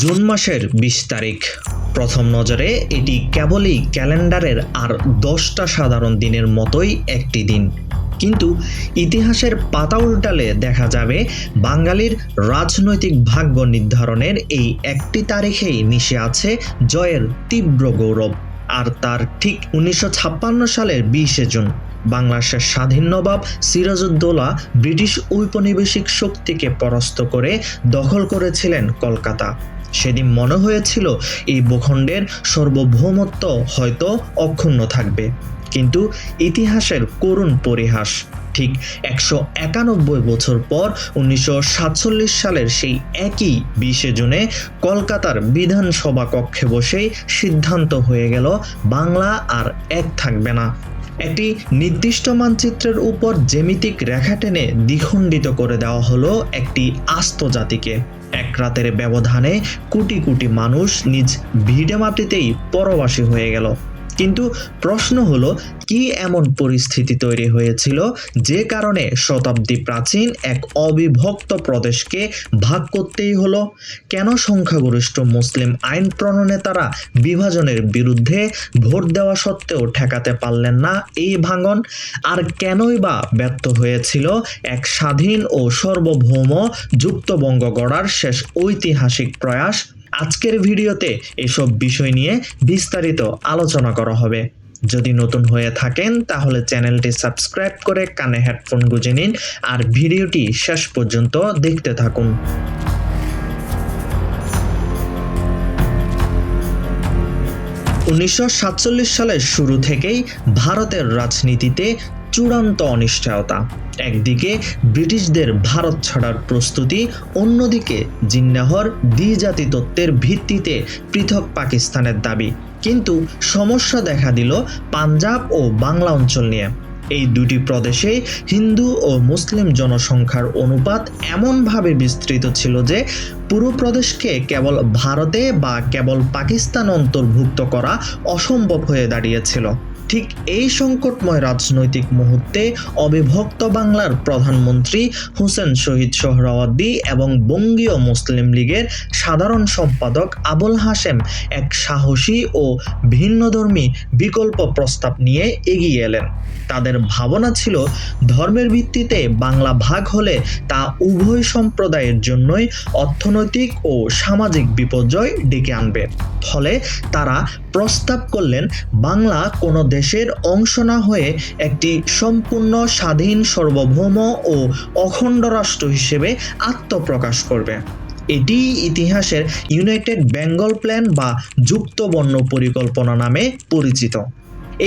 June মাসের ২০ তারিখ। প্রথম নজরে এটি কেবলই ক্যালেন্ডারের আর ১০টা সাধারণ দিনের মতোই একটি দিন, কিন্তু ইতিহাসের পাতা উল্টালে দেখা যাবে বাঙালির রাজনৈতিক ভাগ্য নির্ধারণের এই একটি তারিখেই মিশে আছে জয়ের তীব্র গৌরব। আর তার ঠিক ১৯৫৬ সালের ২০শে জুন বাংলাদেশের স্বাধীন নবাব সিরাজউদ্দৌলা ব্রিটিশ ঔপনিবেশিক শক্তিকে পরাস্ত করে দখল করেছিলেন কলকাতা। সেদিন মনে হয়েছিল এই ভূখণ্ডের সার্বভৌমত্ব হয়তো অক্ষুণ্ণ থাকবে, কিন্তু ইতিহাসের করুণ পরিহাস, ঠিক ১৯১ বছর পর ১৯৪৭ সালের সেই একই ২০শে জুনে কলকাতার বিধানসভা কক্ষে বসেই সিদ্ধান্ত হয়ে গেল বাংলা আর এক থাকবে না। একটি নির্দিষ্ট মানচিত্রের উপর জ্যামিতিক রেখা টেনে দ্বিখণ্ডিত করে দেওয়া হলো একটি আস্ত জাতিকে। এক রাতের ব্যবধানে কোটি কোটি মানুষ নিজ ভিটে মাটিতেই পরবাসী হয়ে গেল। কিন্তু প্রশ্ন হলো, কি এমন পরিস্থিতি তৈরি হয়েছিল যে কারণে শতাব্দী প্রাচীন এক অবিভক্ত প্রদেশকে ভাগ করতেই হলো? কেন সংখ্যাগরিষ্ঠ মুসলিম আইন প্রণেতারা বিভাজনের বিরুদ্ধে ভোট দেওয়া সত্ত্বেও ঠেকাতে পারলেন না এই ভাঙন? আর কেনই বা ব্যর্থ হয়েছিল এক স্বাধীন ও সার্বভৌম যুক্তবঙ্গ গড়ার শেষ ঐতিহাসিক প্রয়াস? আজকের ভিডিওতে এসব বিষয় নিয়ে বিস্তারিত আলোচনা করা হবে। যদি নতুন হয়ে থাকেন তাহলে চ্যানেলটি সাবস্ক্রাইব করে কানে হেডফোন গুঁজে নিন আর ভিডিওটি শেষ পর্যন্ত দেখতে থাকুন। ১৯৪৭ সালের শুরু থেকেই ভারতের রাজনীতিতে চূড়ান্ত অনিশ্চয়তা। একদিকে ব্রিটিশদের ভারত ছাড়ার প্রস্তুতি, অন্যদিকে জিন্নাহর দ্বিজাতি তত্ত্বের ভিত্তিতে পৃথক পাকিস্তানের দাবি। কিন্তু সমস্যা দেখা দিল পাঞ্জাব ও বাংলা অঞ্চল নিয়ে। এই দুটি প্রদেশে হিন্দু ও মুসলিম জনসংখ্যার অনুপাত এমনভাবে বিস্তৃত ছিল যে পুরো প্রদেশকে কেবল ভারতে বা কেবল পাকিস্তান অন্তর্ভুক্ত করা অসম্ভব হয়ে দাঁড়িয়েছিল। ঠিক এই সংকটময় রাজনৈতিক মুহূর্তে অবিভক্ত বাংলার প্রধানমন্ত্রী হোসেন শহীদ সোহরাওয়ার্দী এবং বঙ্গীয় মুসলিম লীগের সাধারণ সম্পাদক আবুল হাশেম এক সাহসী ও ভিন্নধর্মী বিকল্প প্রস্তাব নিয়ে এগিয়ে এলেন। তাদের ভাবনা ছিল, ধর্মের ভিত্তিতে বাংলা ভাগ হলে তা উভয় সম্প্রদায়ের জন্যই অর্থনৈতিক ও সামাজিক বিপর্যয় ডেকে আনবে। ফলে তারা প্রস্তাব করলেন, বাংলা কোনো দেশের অংশ না হয়ে একটি সম্পূর্ণ স্বাধীন, সার্বভৌম ও অখণ্ড রাষ্ট্র হিসেবে আত্মপ্রকাশ করবে। এটি ইতিহাসের ইউনাইটেড বেঙ্গল প্ল্যান বা যুক্তবর্ণ পরিকল্পনা নামে পরিচিত।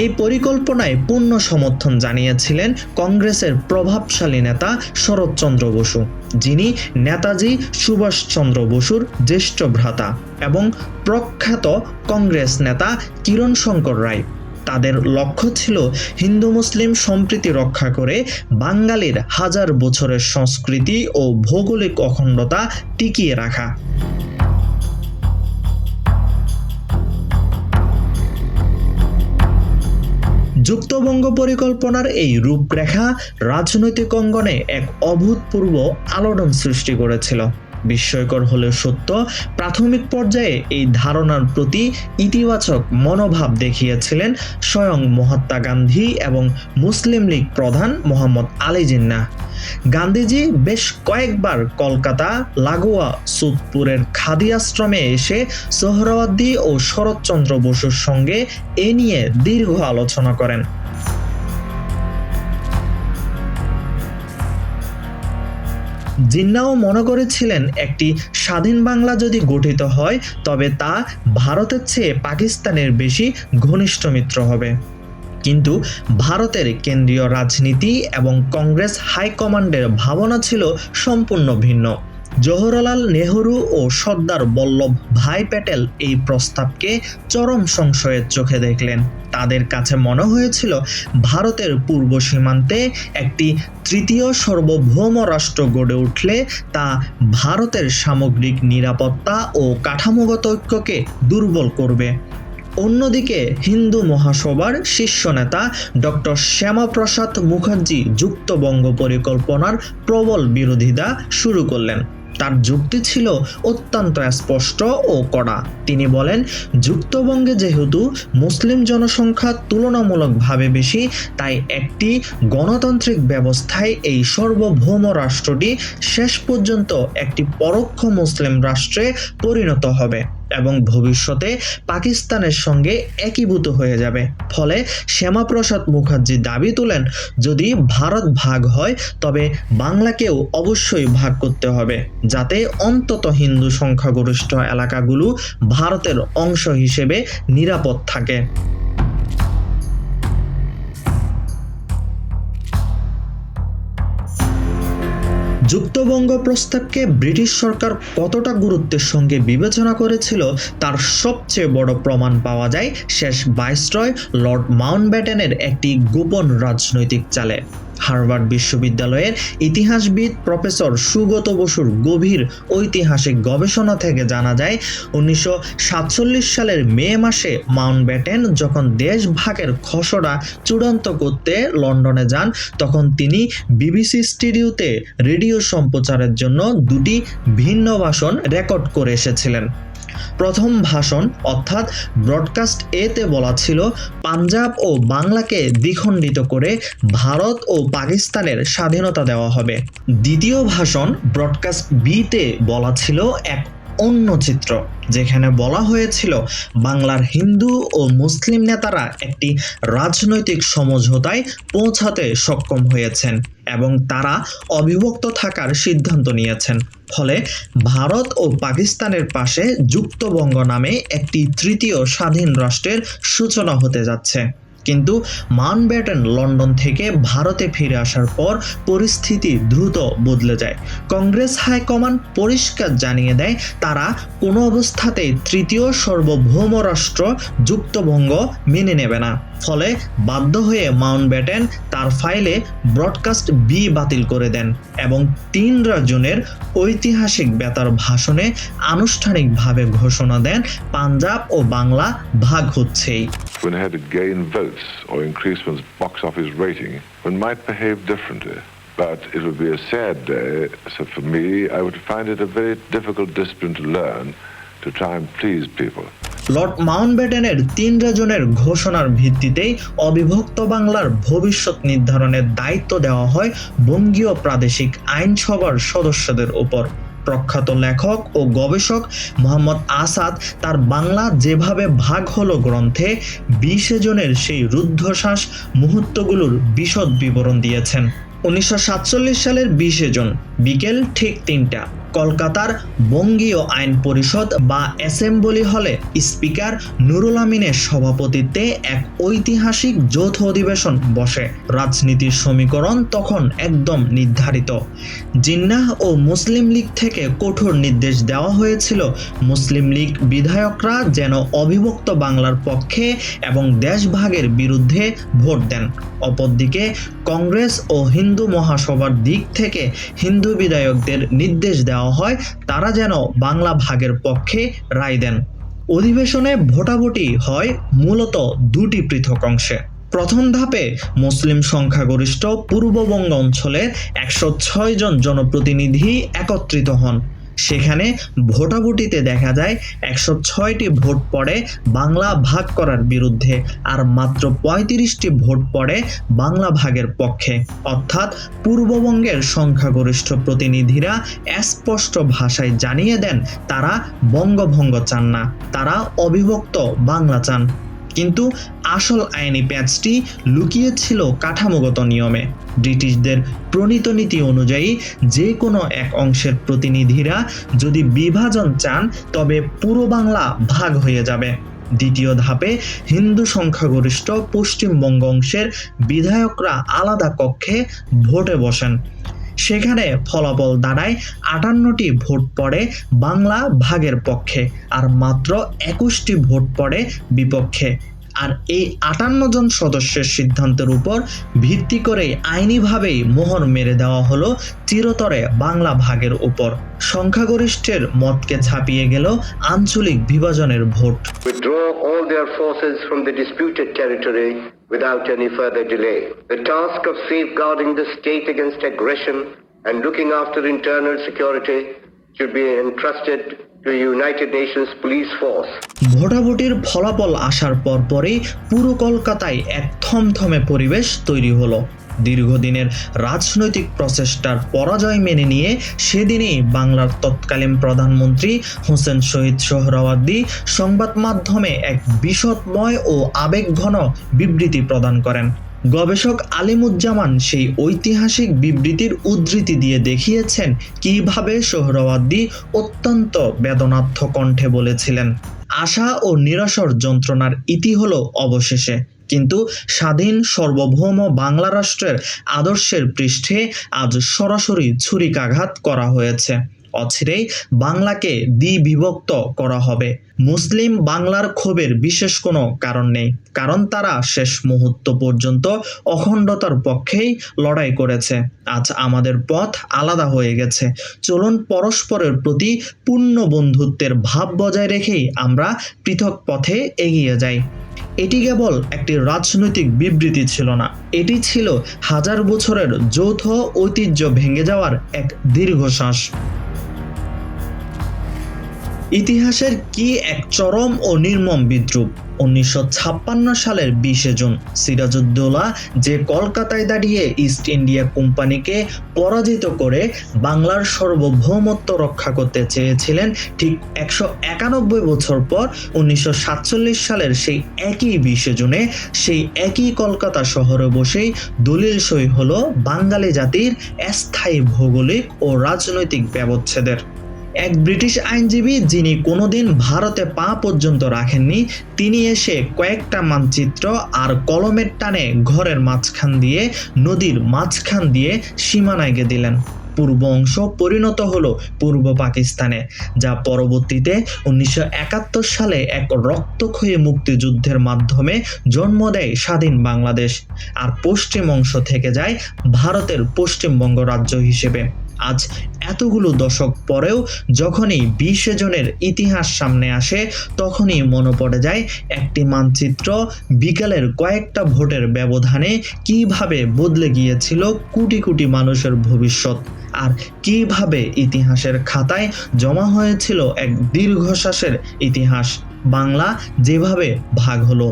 এই পরিকল্পনায় পূর্ণ সমর্থন জানিয়েছিলেন কংগ্রেসের প্রভাবশালী নেতা শরৎচন্দ্র বসু, যিনি নেতাজি সুভাষচন্দ্র বসুর জ্যেষ্ঠ ভ্রাতা, এবং প্রখ্যাত কংগ্রেস নেতা কিরণ শঙ্কর রায়। তাদের লক্ষ্য ছিল হিন্দু মুসলিম সম্প্রীতি রক্ষা করে বাঙালির হাজার বছরের সংস্কৃতি ও ভৌগোলিক অখণ্ডতা টিকিয়ে রাখা। যুক্তবঙ্গ পরিকল্পনার এই রূপরেখা রাজনৈতিক অঙ্গনে এক অভূতপূর্ব আলোড়ন সৃষ্টি করেছিল। বিস্ময়কর হলেও সত্য, প্রাথমিক পর্যায়ে এই ধারণার প্রতি ইতিবাচক মনোভাব দেখিয়েছিলেন স্বয়ং মহাত্মা গান্ধী এবং মুসলিম লীগ প্রধান মোহাম্মদ আলী জিন্নাহ। গান্ধীজি বেশ কয়েকবার কলকাতা লাগোয়া সুদপুরের খাদি আশ্রমে এসে সোহরাওয়ার্দী ও শরৎচন্দ্র বসুর সঙ্গে এ নিয়ে দীর্ঘ আলোচনা করেন। জিন্নাহও মনে করেছিলেন, একটি স্বাধীন বাংলা যদি গঠিত হয় তবে তা ভারতের চেয়ে পাকিস্তানের বেশি ঘনিষ্ঠ মিত্র হবে। কিন্তু ভারতের কেন্দ্রীয় রাজনীতি এবং কংগ্রেস হাইকমান্ডের ভাবনা ছিল সম্পূর্ণ ভিন্ন। জওহরলাল নেহরু ও সর্দার বল্লভ ভাই প্যাটেল এই প্রস্তাবকে চরম সংশয়ের চোখে দেখলেন। তাদের কাছে মনে হয়েছিল, ভারতের পূর্ব সীমান্তে একটি তৃতীয় সার্বভৌম রাষ্ট্র গড়ে উঠলে তা ভারতের সামগ্রিক নিরাপত্তা ও কাঠামোগত ঐক্যকে দুর্বল করবে। অন্যদিকে হিন্দু মহাসভার শীর্ষ নেতা ডক্টর শ্যামাপ্রসাদ মুখার্জি যুক্তবঙ্গ পরিকল্পনার প্রবল বিরোধিতা শুরু করলেন। তার যুক্তি ছিল অত্যন্ত স্পষ্ট ও কড়া। তিনি বলেন, যুক্তবঙ্গে যেহেতু মুসলিম জনসংখ্যা তুলনামূলকভাবে বেশি, তাই একটি গণতান্ত্রিক ব্যবস্থায় এই সার্বভৌম রাষ্ট্রটি শেষ পর্যন্ত একটি পরোক্ষ মুসলিম রাষ্ট্রে পরিণত হবে এবং ভবিষ্যতে পাকিস্তানের সঙ্গে একীভূত হয়ে যাবে। ফলে শ্যামাপ্রসাদ মুখার্জি দাবি তোলেন, যদি ভারত ভাগ হয় তবে বাংলাকেও অবশ্যই ভাগ করতে হবে, যাতে অন্তত হিন্দু সংখ্যাগরিষ্ঠ এলাকাগুলো ভারতের অংশ হিসেবে নিরাপদ থাকে। যুক্তবঙ্গ প্রস্তাবকে ব্রিটিশ সরকার কতটা গুরুত্বের সঙ্গে বিবেচনা করেছিল তার সবচেয়ে বড় প্রমাণ পাওয়া যায় শেষ ভাইসরয় লর্ড মাউন্টব্যাটেনের একটি গোপন রাজনৈতিক চালে। হার্ভার্ড বিশ্ববিদ্যালয়ের ইতিহাসবিদ প্রফেসর সুগত বসুর গভীর ঐতিহাসিক গবেষণা থেকে জানা যায়, 1947 সালের মে মাসে মাউন্টব্যাটেন যখন দেশ ভাগের খসড়া চূড়ান্ত করতে লন্ডনে যান, তখন তিনি বিবিসি স্টুডিওতে রেডিও সম্প্রচারের জন্য দুটি ভিন্ন ভাষণ রেকর্ড করে এসেছিলেন। প্রথম ভাষণ অর্থাৎ ব্রডকাস্ট এতে বলা ছিল, পাঞ্জাব ও বাংলাকে দ্বিখণ্ডিত করে ভারত ও পাকিস্তানের স্বাধীনতা দেওয়া হবে। দ্বিতীয় ভাষণ ব্রডকাস্ট বিতে বলা ছিল এক অন্য চিত্র, যেখানে বলা হয়েছিল বাংলার হিন্দু ও মুসলিম নেতারা একটি রাজনৈতিক সমঝোতায় পৌঁছাতে সক্ষম হয়েছেন এবং তারা অবিভক্ত থাকার সিদ্ধান্ত নিয়েছেন। ফলে ভারত ও পাকিস্তানের পাশে যুক্তবঙ্গ নামে একটি তৃতীয় স্বাধীন রাষ্ট্রের সূচনা হতে যাচ্ছে। কিন্তু মাউন্টব্যাটেন লন্ডন থেকে ভারতে ফিরে আসার পর পরিস্থিতি দ্রুত বদলে যায়। কংগ্রেস হাইকমান্ড পরিষ্কার জানিয়ে দেয়, তারা কোনো অবস্থাতেই তৃতীয় সার্বভৌম রাষ্ট্র যুক্তবঙ্গ মেনে নেবে না। ফলে বাধ্য হয়ে মাউন্টব্যাটেন তার ফাইলে ব্রডকাস্ট বি বাতিল করে দেন এবং 3 জুনের ঐতিহাসিক বেতার ভাষণে আনুষ্ঠানিকভাবে ঘোষণা দেন, পাঞ্জাব ও বাংলা ভাগ হচ্ছেই। When I had to gain votes or increase one's box office rating, one might behave differently. But it would be a sad day, so for me, I would find it a very difficult discipline to learn to try and please people. Lord মাউন্টব্যাটেনের 3 জনের ঘোষণার ভিত্তিতেই অবিভক্ত বাংলার ভবিষ্যৎ নির্ধারণের দায়িত্ব দেওয়া হয় বঙ্গীয় প্রাদেশিক আইনসভার সদস্যদের উপর। প্রখ্যাত লেখক ও গবেষক মোহাম্মদ আসাদ তার বাংলা যেভাবে ভাগ হলো গ্রন্থে 20 জনের সেই রুদ্ধশ্বাস মুহূর্তগুলোর বিশদ বিবরণ দিয়েছেন। 1947 সালের 20 জুন বিকেল ঠিক 3টা কলকাতার বঙ্গীয় আইন পরিষদ বা অ্যাসেম্বলি হলে স্পিকার নুরুল আমিনের সভাপতিত্বে এক ঐতিহাসিক যৌথ অধিবেশন বসে। রাজনীতির সমীকরণ তখন একদম নির্ধারিত। জিন্নাহ ও মুসলিম লীগ থেকে কঠোর নির্দেশ দেওয়া হয়েছিল, মুসলিম লীগ বিধায়করা যেন অবিভক্ত বাংলার পক্ষে এবং দেশভাগের বিরুদ্ধে ভোট দেন। অপরদিকে কংগ্রেস ও হিন্দু মহাসভার দিক থেকে হিন্দু বিধায়কদের নির্দেশ দেওয়া হয়, তারা যেন বাংলা ভাগের পক্ষে রায় দেন। অধিবেশনে ভোটাভুটি হয় মূলত 2টি পৃথক অংশে। প্রথম ধাপে মুসলিম সংখ্যাগরিষ্ঠ পূর্ববঙ্গ অঞ্চলের 106 জন জনপ্রতিনিধি একত্রিত হন। সেখানে ভোটাভুটিতে দেখা যায় 106টি ভোট পড়ে বাংলা ভাগ করার বিরুদ্ধে আর মাত্র 35টি ভোট পড়ে বাংলা ভাগের পক্ষে। অর্থাৎ পূর্ববঙ্গের সংখ্যাগরিষ্ঠ প্রতিনিধিরা স্পষ্ট ভাষায় জানিয়ে দেন, তারা বঙ্গভঙ্গ চান না, তারা অবিভক্ত বাংলা চান। কিন্তু আসল আইনি প্যাচটি লুকিয়ে ছিল কাঠামোগত নিয়মে। ব্রিটিশদের প্রণীত নীতি অনুযায়ী যে কোনো এক অংশের প্রতিনিধিরা যদি বিভাজন চান তবে পুরো বাংলা ভাগ হয়ে যাবে। দ্বিতীয় ধাপে হিন্দু সংখ্যাগরিষ্ঠ পশ্চিমবঙ্গ অংশের বিধায়করা আলাদা কক্ষে ভোটে বসেন। সেখানে ফলাফল দাঁড়ায় 58টি ভোট পড়ে বাংলা ভাগের পক্ষে আর মাত্র 21টি ভোট পড়ে বিপক্ষে। আর এই 58 জন সদস্যের সিদ্ধান্তের উপর ভিত্তি করে আইনিভাবেই মোহর মেরে দেওয়া হলো চিরতরে বাংলা ভাগের উপর। সংখ্যাগরিষ্ঠের মতকে ছাপিয়ে গেল আঞ্চলিক বিভাজনের vote. Withdraw all their forces from the disputed territory without any further delay. The task of safeguarding the state against aggression and looking after internal security should be entrusted to a United Nations police force. ভোটাভুটির ফলাফল আসার পরপরই পুরো কলকাতায় এক থমথমে পরিবেশ তৈরি হলো। দীর্ঘদিনের রাজনৈতিক প্রচেষ্টার পরাজয় মেনে নিয়ে সেদিনই বাংলার তৎকালীন প্রধানমন্ত্রী হোসেন শহীদ সোহরাওয়ার্দী সংবাদ মাধ্যমে এক বিশদময় ও আবেগঘন বিবৃতি প্রদান করেন। গবেষক আলিমুজ্জামান সেই ঐতিহাসিক বিবৃতির উদ্ধৃতি দিয়ে দেখিয়েছেন কিভাবে সোহরাওয়ার্দী অত্যন্ত বেদনার্থ কণ্ঠে বলেছিলেন, আশা ও নিরাশার যন্ত্রণার ইতি হলো অবশেষে, কিন্তু স্বাধীন সার্বভৌম বাংলা রাষ্ট্রের আদর্শের পৃষ্ঠে আজ সরাসরি ছুরিকাঘাত করা হয়েছে। অচিরেই বাংলাকে দ্বিবিভক্ত করা হবে। মুসলিম বাংলার ক্ষোভের বিশেষ কোনো কারণ নেই, কারণ তারা শেষ মুহূর্ত পর্যন্ত অখণ্ডতার পক্ষেই লড়াই করেছে। আজ আমাদের পথ আলাদা হয়ে গেছে। চলুন পরস্পরের প্রতি পূর্ণ বন্ধুত্বের ভাব বজায় রেখেই আমরা পৃথক পথে এগিয়ে যাই। এটি কেবল একটি রাজনৈতিক বিবৃতি ছিল না, এটি ছিল হাজার বছরের যৌথ ঐতিহ্য ভেঙে যাওয়ার এক দীর্ঘশ্বাস। ইতিহাসের কি এক চরম ও নির্মম বিদ্রূপ। 1956 সালের 20 জুন সিরাজউদ্দৌলা যে কলকাতায় দাঁড়িয়ে ইস্ট ইন্ডিয়া কোম্পানিকে পরাজিত করে বাংলার সার্বভৌমত্ব রক্ষা করতে চেয়েছিলেন, ঠিক 191 বছর পর 1947 সালের সেই একই 20 জুনে সেই একই কলকাতা শহরে বসেই দলিল সই হলো বাঙালি জাতির স্থায়ী ভৌগোলিক ও রাজনৈতিক ব্যবচ্ছেদের। এক ব্রিটিশ আইনজীবী যিনি কোনোদিন ভারতে পা পর্যন্ত রাখেননি, তিনি এসে কয়েকটা মানচিত্র আর কলমের টানে ঘরের মাঝখান দিয়ে নদীর মাঝখান দিয়ে সীমানা এঁকে দিলেন। পূর্ব অংশ পরিণত হলো পূর্ব পাকিস্তানে, যা পরবর্তীতে 1971 সালে এক রক্তক্ষয়ী মুক্তিযুদ্ধের মাধ্যমে জন্ম দেয় স্বাধীন বাংলাদেশ। আর পশ্চিম অংশ থেকে যায় ভারতের পশ্চিমবঙ্গ রাজ্য হিসেবে। আজ এতগুলো দশক পরেও যখনই 20 জনের ইতিহাস সামনে আসে, তখনই মনে পড়ে যায় একটি মানচিত্র বিকালের কয়েকটা ভোটের ব্যবধানে কিভাবে বদলে গিয়েছিল কোটি কোটি মানুষের ভবিষ্যৎ, আর কিভাবে ইতিহাসের খাতায় জমা হয়েছিল এক দীর্ঘশ্বাসের ইতিহাস। বাংলা যেভাবে ভাগ হলো।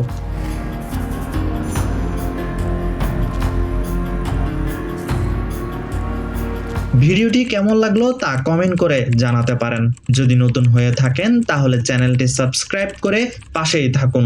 ভিডিওটি কেমন লাগলো তা কমেন্ট করে জানাতে পারেন। যদি নতুন হয়ে থাকেন তাহলে চ্যানেলটি সাবস্ক্রাইব করে পাশেই থাকুন।